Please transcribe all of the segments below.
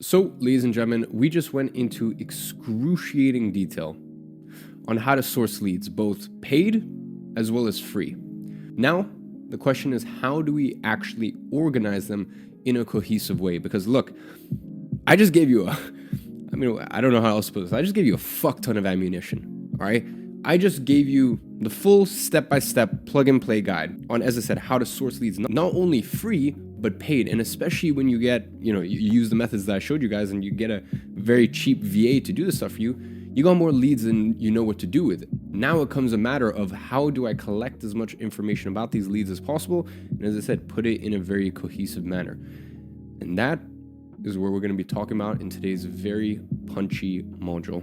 So, ladies and gentlemen, we just went into excruciating detail on how to source leads, both paid as well as free. Now, the question is, how do we actually organize them in a cohesive way? Because look, I just gave you I don't know how else to put this. I just gave you a fuck ton of ammunition, all right? I just gave you the full step-by-step plug-and-play guide on, as I said, how to source leads, not only free, but paid. And especially when you get, you use the methods that I showed you guys and you get a very cheap VA to do this stuff for you, you got more leads than you know what to do with it. Now it comes a matter of how do I collect as much information about these leads as possible, and as I said, put it in a very cohesive manner. And that is where we're going to be talking about in today's very punchy module.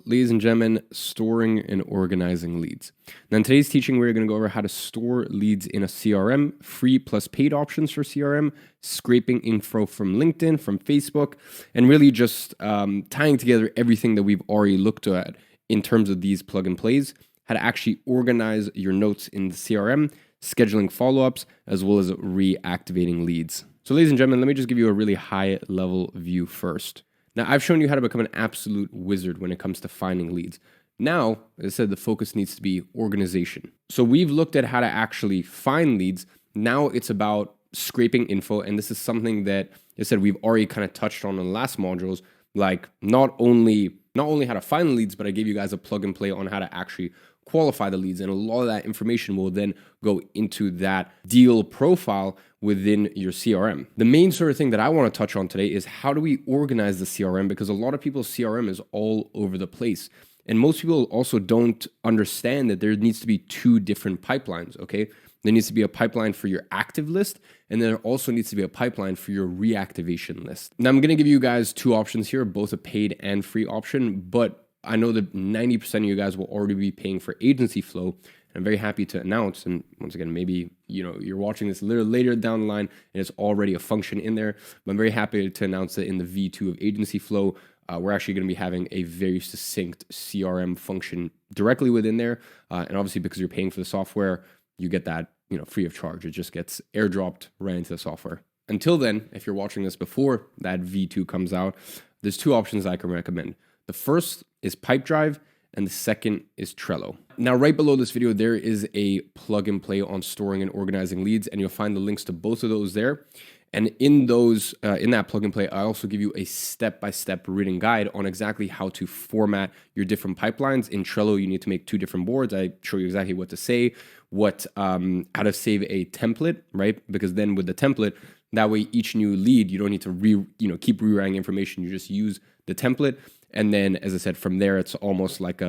Ladies and gentlemen, storing and organizing leads. Now in today's teaching, we're going to go over how to store leads in a CRM, free plus paid options for CRM, scraping info from LinkedIn, from Facebook, and really just tying together everything that we've already looked at in terms of these plug and plays, how to actually organize your notes in the CRM, scheduling follow-ups, as well as reactivating leads. So ladies and gentlemen, let me just give you a really high level view first. Now, I've shown you how to become an absolute wizard when it comes to finding leads. Now, as I said, the focus needs to be organization. So we've looked at how to actually find leads. Now it's about scraping info. And this is something that, as I said, we've already kind of touched on in the last modules, like not only how to find leads, but I gave you guys a plug and play on how to actually qualify the leads. And a lot of that information will then go into that deal profile within your CRM. The main sort of thing that I want to touch on today is how do we organize the CRM? Because a lot of people's CRM is all over the place. And most people also don't understand that there needs to be two different pipelines, okay? There needs to be a pipeline for your active list, and there also needs to be a pipeline for your reactivation list. Now, I'm going to give you guys two options here, both a paid and free option, but I know that 90% of you guys will already be paying for agency flow. I'm very happy to announce, and once again, maybe you're watching this a little later down the line and it's already a function in there, but I'm very happy to announce that in the V2 of agency flow, we're actually going to be having a very succinct CRM function directly within there. And obviously, because you're paying for the software, you get that free of charge. It just gets airdropped right into the software. Until then, if you're watching this before that V2 comes out, there's two options I can recommend. The first is Pipedrive, and the second is Trello. Now, right below this video, there is a plug and play on storing and organizing leads, and you'll find the links to both of those there. And in that plug and play, I also give you a step-by-step written guide on exactly how to format your different pipelines. In Trello, you need to make two different boards. I show you exactly what to say, how to save a template, right? Because then with the template, that way each new lead, you don't need to keep rewriting information. You just use the template. And then, as I said, from there, it's almost like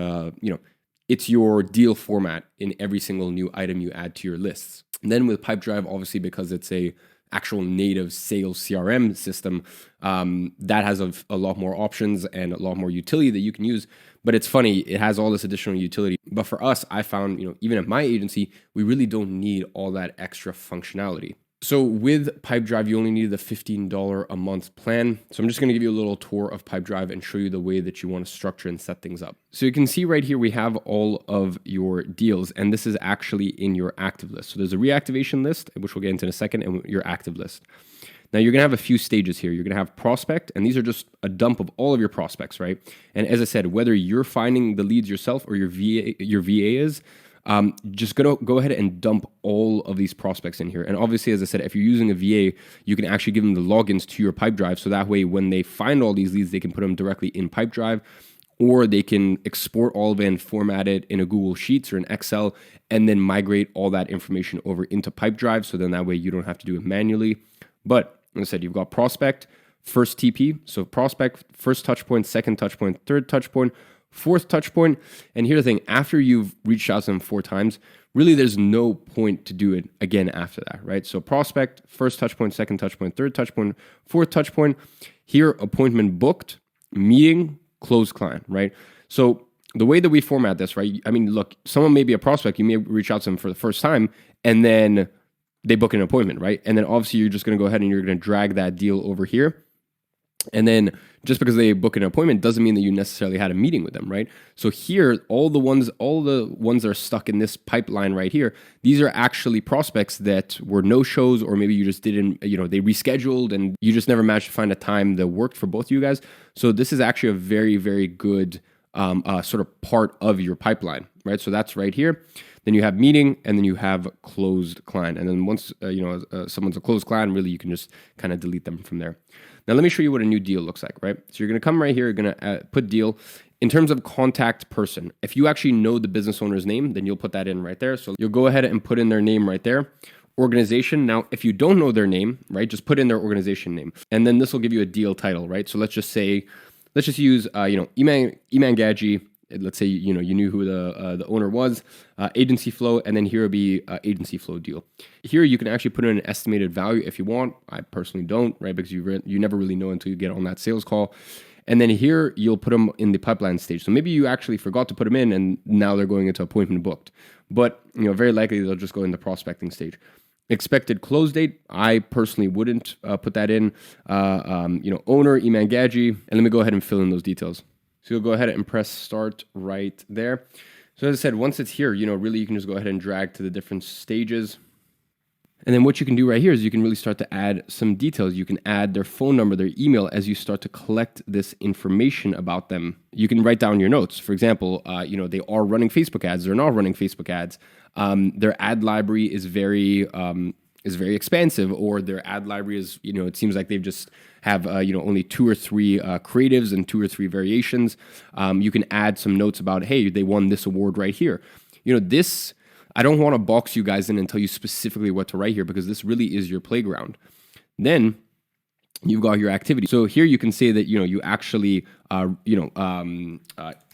it's your deal format in every single new item you add to your lists. And then with Pipedrive, obviously, because it's a actual native sales CRM system, that has a lot more options and a lot more utility that you can use. But it's funny, it has all this additional utility. But for us, I found, even at my agency, we really don't need all that extra functionality. So with Pipedrive, you only need the $15 a month plan. So I'm just going to give you a little tour of Pipedrive and show you the way that you want to structure and set things up. So you can see right here, we have all of your deals, and this is actually in your active list. So there's a reactivation list, which we'll get into in a second, and your active list. Now you're going to have a few stages here. You're going to have prospect, and these are just a dump of all of your prospects, right? And as I said, whether you're finding the leads yourself or your VA is, just go ahead and dump all of these prospects in here. And obviously, as I said, if you're using a VA, you can actually give them the logins to your Pipedrive. So that way, when they find all these leads, they can put them directly in Pipedrive, or they can export all of it and format it in a Google Sheets or an Excel, and then migrate all that information over into Pipedrive. So then that way you don't have to do it manually. But as I said, you've got prospect, first TP. So prospect, first touch point, second touch point, third touch point, fourth touch point. And here's the thing, after you've reached out to them 4 times, really there's no point to do it again after that, right? So prospect, first touch point, second touch point, third touch point, fourth touch point. Here, appointment booked, meeting, closed client, right? So the way that we format this, right? I mean, look, someone may be a prospect, you may reach out to them for the first time, and then they book an appointment, right? And then obviously you're just going to go ahead and you're going to drag that deal over here. And then just because they book an appointment doesn't mean that you necessarily had a meeting with them, right? So here, all the ones that are stuck in this pipeline right here, these are actually prospects that were no shows, or maybe you just didn't, they rescheduled and you just never managed to find a time that worked for both of you guys. So this is actually a very, very good sort of part of your pipeline, right? So that's right here. Then you have meeting, and then you have closed client. And then once someone's a closed client, really you can just kind of delete them from there. Now let me show you what a new deal looks like, right? So you're going to come right here, you're going to put deal. In terms of contact person, if you actually know the business owner's name, then you'll put that in right there. So you'll go ahead and put in their name right there. Organization. Now, if you don't know their name, right, just put in their organization name, and then this will give you a deal title, right? So let's just use, Iman Gadji. Let's say, you knew who the owner was, agency flow, and then here will be agency flow deal. Here you can actually put in an estimated value if you want. I personally don't, right? Because you never really know until you get on that sales call. And then here you'll put them in the pipeline stage. So maybe you actually forgot to put them in, and now they're going into appointment booked. But very likely they'll just go in the prospecting stage. Expected close date, I personally wouldn't put that in. Owner, Iman Gadji, and let me go ahead and fill in those details. So you'll go ahead and press start right there. So as I said, once it's here, really you can just go ahead and drag to the different stages. And then what you can do right here is you can really start to add some details. You can add their phone number, their email, as you start to collect this information about them. You can write down your notes. For example, they are running Facebook ads. They're not running Facebook ads. Their ad library is very expansive, or their ad library is, it seems like they've just have, only 2 or 3 creatives and 2 or 3 variations. You can add some notes about, hey, they won this award right here. This, I don't want to box you guys in and tell you specifically what to write here, because this really is your playground. Then you've got your activity. So here you can say that, you actually,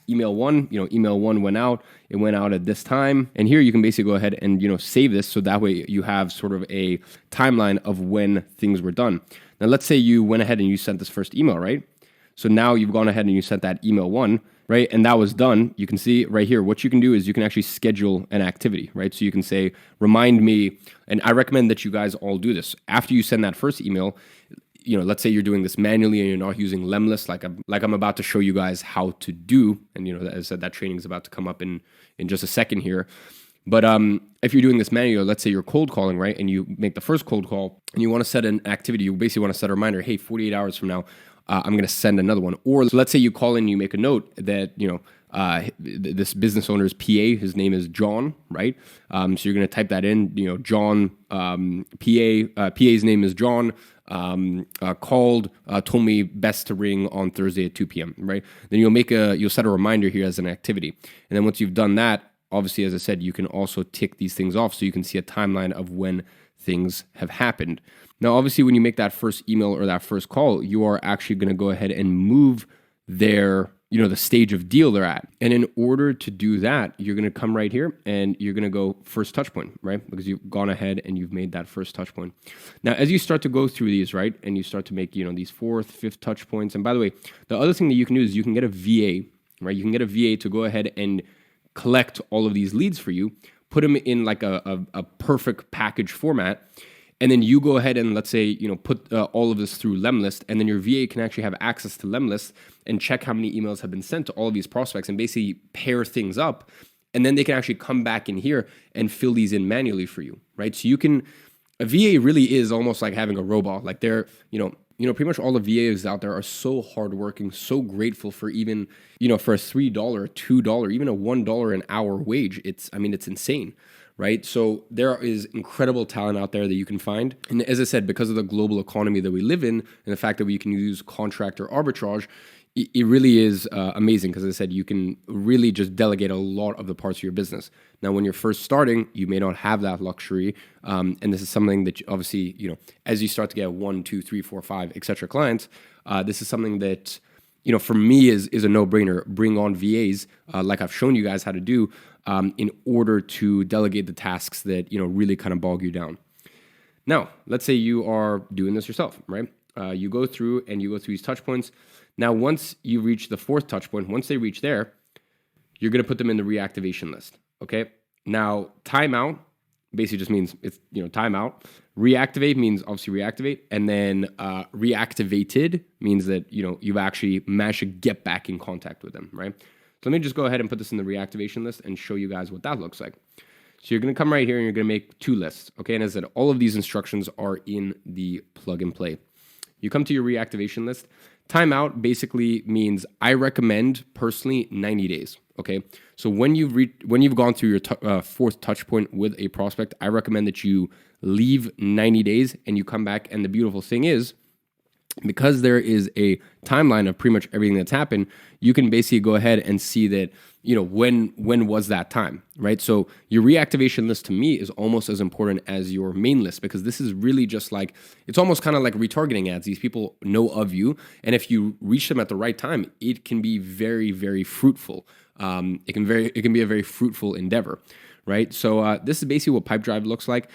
email one went out. It went out at this time. And here you can basically go ahead and, save this. So that way you have sort of a timeline of when things were done. Now, let's say you went ahead and you sent this first email, right? So now you've gone ahead and you sent that email 1, right? And that was done. You can see right here, what you can do is you can actually schedule an activity, right? So you can say, remind me, and I recommend that you guys all do this. After you send that first email, let's say you're doing this manually and you're not using Lemlist, like I'm about to show you guys how to do. And, as I said, that training is about to come up in just a second here. But if you're doing this manually, let's say you're cold calling, right? And you make the first cold call and you want to set an activity. You basically want to set a reminder, hey, 48 hours from now, I'm going to send another one. Or so let's say you call in and you make a note that, this business owner's PA, his name is John, right? So you're going to type that in, John, PA's name is John, called, told me best to ring on Thursday at 2 p.m., right? Then you'll set a reminder here as an activity. And then once you've done that, obviously, as I said, you can also tick these things off so you can see a timeline of when things have happened. Now, obviously, when you make that first email or that first call, you are actually going to go ahead and move their, the stage of deal they're at. And in order to do that, you're going to come right here and you're going to go first touch point, right? Because you've gone ahead and you've made that first touch point. Now, as you start to go through these, right, and you start to make, these 4th, 5th touch points. And by the way, the other thing that you can do is you can get a VA, right? You can get a VA to go ahead and collect all of these leads for you, put them in like a perfect package format, and then you go ahead and let's say, put all of this through Lemlist, and then your VA can actually have access to Lemlist and check how many emails have been sent to all of these prospects and basically pair things up. And then they can actually come back in here and fill these in manually for you, right? So a VA really is almost like having a robot. Like they're, pretty much all the VAs out there are so hardworking, so grateful for even, for a $3, $2, even a $1 an hour wage. It's insane, right? So there is incredible talent out there that you can find. And as I said, because of the global economy that we live in and the fact that we can use contractor arbitrage, it really is amazing because, as I said, you can really just delegate a lot of the parts of your business. Now, when you're first starting, you may not have that luxury. And this is something that, obviously, as you start to get 1, 2, 3, 4, 5, et cetera clients, this is something that, for me is a no-brainer. Bring on VAs, like I've shown you guys how to do, in order to delegate the tasks that, really kind of bog you down. Now, let's say you are doing this yourself, right? You go through these touch points. Now, once you reach the 4th touch point, once they reach there, you're going to put them in the reactivation list, okay? Now, timeout, basically just means it's, timeout. Reactivate means obviously reactivate. And then reactivated means that, you've actually managed to get back in contact with them, right? So let me just go ahead and put this in the reactivation list and show you guys what that looks like. So you're going to come right here and you're going to make 2 lists, okay? And as I said, all of these instructions are in the plug and play. You come to your reactivation list. Timeout basically means I recommend personally 90 days, okay? So when you've gone through your fourth touch point with a prospect, I recommend that you leave 90 days and you come back. And the beautiful thing is, because there is a timeline of pretty much everything that's happened, you can basically go ahead and see that, when was that time, right? So your reactivation list to me is almost as important as your main list, because this is really just like, it's almost kind of like retargeting ads. These people know of you, and if you reach them at the right time, it can be very, very fruitful. It can be a very fruitful endeavor, right? So this is basically what Pipedrive looks like.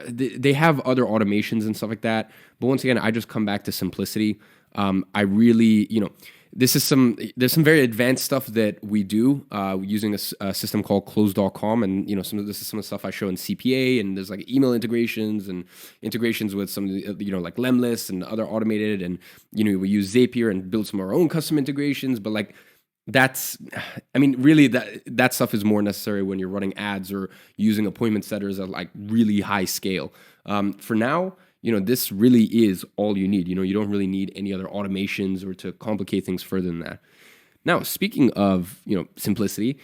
They have other automations and stuff like that, but once again, I just come back to simplicity. I really, there's some very advanced stuff that we do using a system called close.com, and this is some of the stuff I show in CPA, and there's like email integrations and integrations with some of the, like Lemlist and other automated, and we use Zapier and build some of our own custom integrations, but like really that stuff is more necessary when you're running ads or using appointment setters at like really high scale. For now, this really is all you need. You don't really need any other automations or to complicate things further than that. Now, speaking of, simplicity,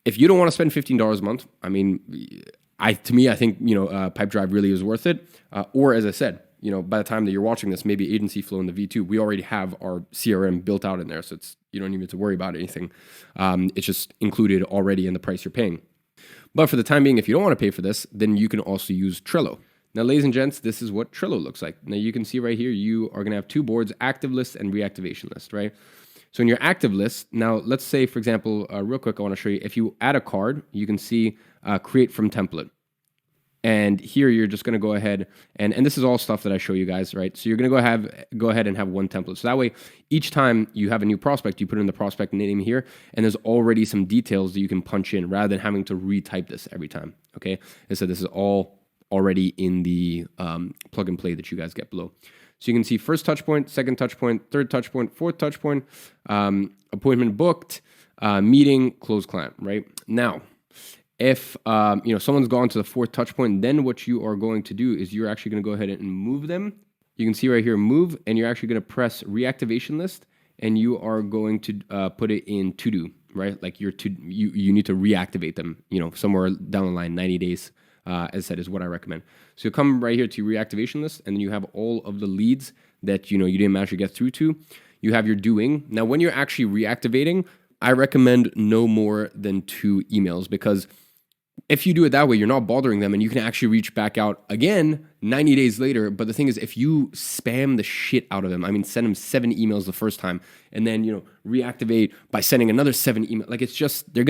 if you don't want to spend $15 a month, I think, Pipedrive really is worth it. Or as I said, by the time that you're watching this, maybe Agency Flow in the V2, we already have our CRM built out in there. So you don't even have to worry about anything. It's just included already in the price you're paying. But for the time being, if you don't want to pay for this, then you can also use Trello. Now, ladies and gents, this is what Trello looks like. Now, you can see right here, you are going to have 2 boards, active list and reactivation list, right? So in your active list, now let's say, for example, real quick, I want to show you, if you add a card, you can see create from template. And here you're just going to go ahead, and this is all stuff that I show you guys, right? So you're going to go ahead and have one template. So that way, each time you have a new prospect, you put in the prospect name here, and there's already some details that you can punch in rather than having to retype this every time, okay? And so this is all already in the plug and play that you guys get below. So you can see first touch point, second touch point, third touch point, fourth touch point, appointment booked, meeting, close client, right? Now, if someone's gone to the fourth touch point, then what you are going to do is you're actually going to go ahead and move them. You can see right here, move, and you're actually going to press reactivation list, and you are going to put it in to do, right? Like you need to reactivate them, somewhere down the line, 90 days. As I said, is what I recommend. So you'll come right here to reactivation list, and then you have all of the leads that you didn't manage to get through to. You have your doing. Now, when you're actually reactivating, I recommend no more than 2 emails, because if you do it that way, you're not bothering them, and you can actually reach back out again 90 days later. But the thing is, if you spam the shit out of them, send them 7 emails the first time, and then, reactivate by sending another 7 emails, like they're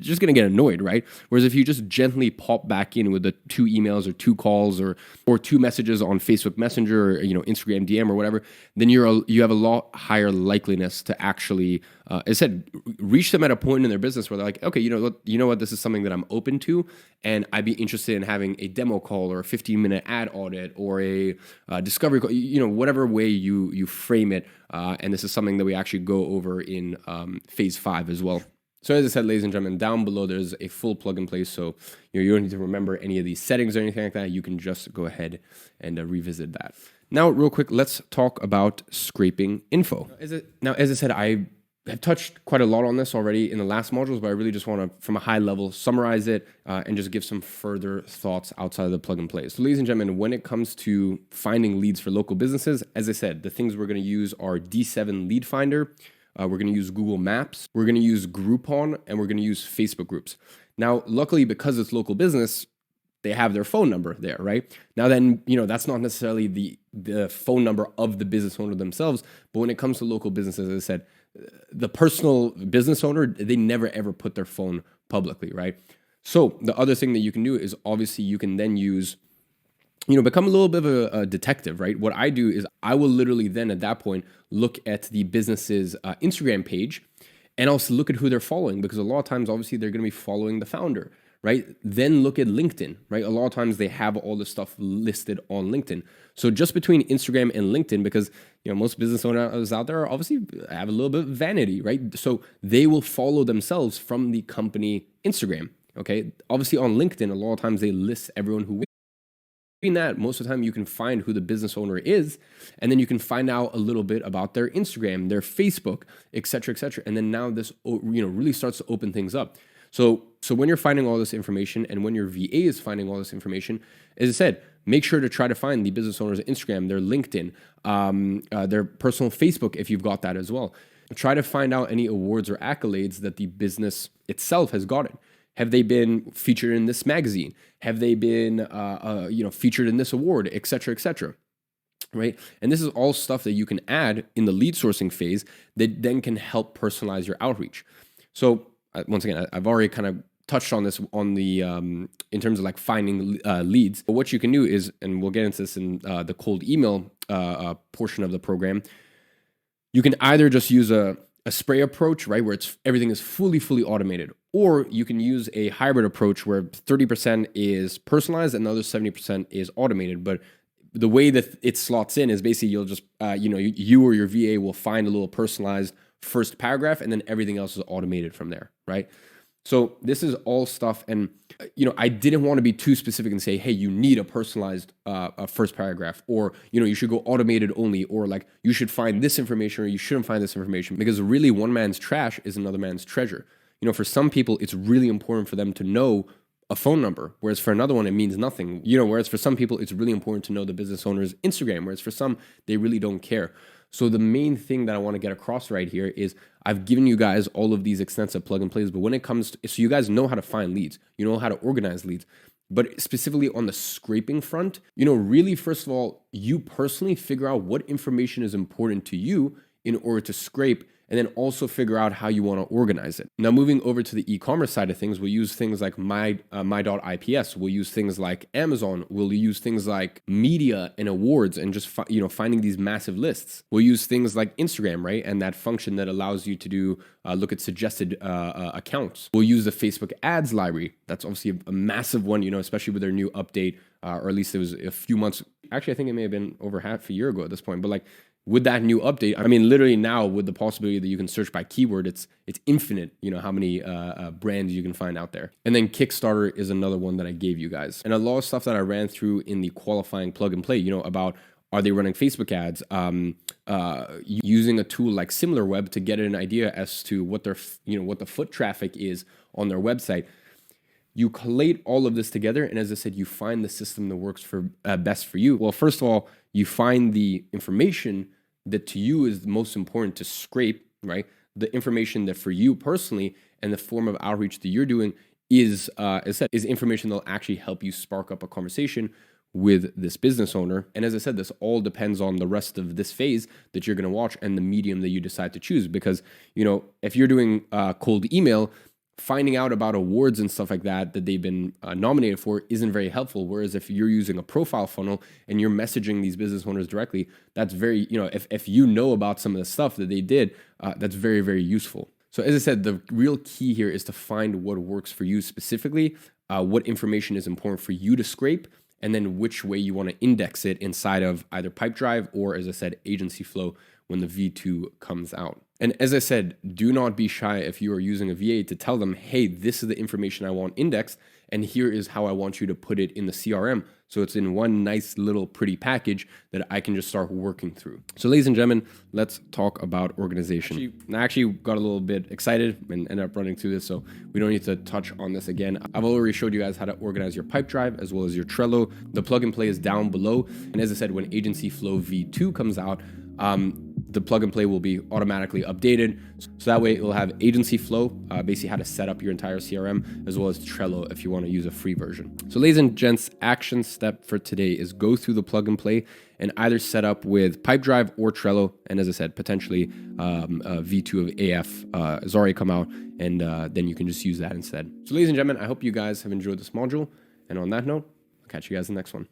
just gonna get annoyed, right? Whereas if you just gently pop back in with the 2 emails or 2 calls or 2 messages on Facebook Messenger or, Instagram DM or whatever, then you have a lot higher likeliness to actually, as I said, reach them at a point in their business where they're like, okay, you know what, this is something that I'm open to, and I'd be interested in having a demo call or a 15-minute ad audit or a discovery call, whatever way you frame it. And this is something that we actually go over in phase 5 as well. So as I said, ladies and gentlemen, down below there's a full plug and play. So you don't need to remember any of these settings or anything like that. You can just go ahead and revisit that. Now, real quick, let's talk about scraping info. As I said, I have touched quite a lot on this already in the last modules, but I really just want to, from a high level, summarize it and just give some further thoughts outside of the plug and play. So ladies and gentlemen, when it comes to finding leads for local businesses, as I said, the things we're going to use are D7 Lead Finder. We're going to use Google Maps. We're going to use Groupon, and we're going to use Facebook groups. Now, luckily, because it's local business, they have their phone number there, right? Now then, that's not necessarily the phone number of the business owner themselves, but when it comes to local businesses, as I said, the personal business owner, they never ever put their phone publicly, right? So the other thing that you can do is obviously you can then use, become a little bit of a detective, right? What I do is I will literally then at that point look at the business's Instagram page, and also look at who they're following, because a lot of times obviously they're going to be following the founder, right? Then look at LinkedIn, right? A lot of times they have all this stuff listed on LinkedIn. So just between Instagram and LinkedIn, because most business owners out there obviously have a little bit of vanity, right? So they will follow themselves from the company Instagram. Okay. Obviously on LinkedIn, a lot of times they list everyone who doing that. Most of the time you can find who the business owner is, and then you can find out a little bit about their Instagram, their Facebook, et cetera, et cetera. And then now this really starts to open things up. So when you're finding all this information and when your VA is finding all this information, as I said, make sure to try to find the business owner's Instagram, their LinkedIn, their personal Facebook, if you've got that as well. Try to find out any awards or accolades that the business itself has gotten. Have they been featured in this magazine? Have they been featured in this award, et cetera, right? And this is all stuff that you can add in the lead sourcing phase that then can help personalize your outreach. So once again, I've already kind of touched on this on the in terms of like finding leads. But what you can do is, and we'll get into this in the cold email portion of the program, you can either just use a spray approach, right, where everything is fully automated, or you can use a hybrid approach where 30% is personalized and the other 70% is automated. But the way that it slots in is basically you'll just you or your VA will find a little personalized first paragraph, and then everything else is automated from there, right? So this is all stuff, and I didn't want to be too specific and say, hey, you need a personalized first paragraph, or you should go automated only, or like you should find this information or you shouldn't find this information, because really one man's trash is another man's treasure. For some people it's really important for them to know a phone number, whereas for another one it means nothing. Whereas for some people it's really important to know the business owner's Instagram, whereas for some they really don't care. So the main thing that I want to get across right here is I've given you guys all of these extensive plug and plays, but when it comes to, so you guys know how to find leads, you know how to organize leads, but specifically on the scraping front, really, first of all, you personally figure out what information is important to you in order to scrape, and then also figure out how you want to organize it. Now, moving over to the e-commerce side of things, we'll use things like my.ips. We'll use things like Amazon. We'll use things like media and awards, and just finding these massive lists. We'll use things like Instagram, right, and that function that allows you to do look at suggested accounts. We'll use the Facebook ads library. That's obviously a massive one, especially with their new update, or at least it was a few months. Actually, I think it may have been over half a year ago at this point, but like, with that new update, I mean, literally now with the possibility that you can search by keyword, it's infinite, how many brands you can find out there. And then Kickstarter is another one that I gave you guys. And a lot of stuff that I ran through in the qualifying plug and play, about are they running Facebook ads, using a tool like SimilarWeb to get an idea as to what their, what the foot traffic is on their website. You collate all of this together, and as I said, you find the system that works for best for you. Well, first of all, you find the information that to you is the most important to scrape, right? The information that for you personally and the form of outreach that you're doing is, as I said, is information that'll actually help you spark up a conversation with this business owner. And as I said, this all depends on the rest of this phase that you're going to watch and the medium that you decide to choose. Because, if you're doing cold email, finding out about awards and stuff like that they've been nominated for isn't very helpful. Whereas if you're using a profile funnel and you're messaging these business owners directly, that's very, if you know about some of the stuff that they did, that's very, very useful. So as I said, the real key here is to find what works for you specifically, what information is important for you to scrape, and then which way you want to index it inside of either Pipedrive or, as I said, Agency Flow when the V2 comes out. And as I said, do not be shy if you are using a VA to tell them, hey, this is the information I want indexed, and here is how I want you to put it in the CRM. So it's in one nice little pretty package that I can just start working through. So ladies and gentlemen, let's talk about organization. I actually got a little bit excited and ended up running through this, so we don't need to touch on this again. I've already showed you guys how to organize your Pipedrive as well as your Trello. The plug and play is down below. And as I said, when Agency Flow V2 comes out, the plug and play will be automatically updated. So that way it will have Agency Flow, basically how to set up your entire CRM, as well as Trello if you want to use a free version. So ladies and gents, action step for today is go through the plug and play and either set up with Pipedrive or Trello. And as I said, potentially V2 of AF has already come out, and then you can just use that instead. So ladies and gentlemen, I hope you guys have enjoyed this module. And on that note, I'll catch you guys in the next one.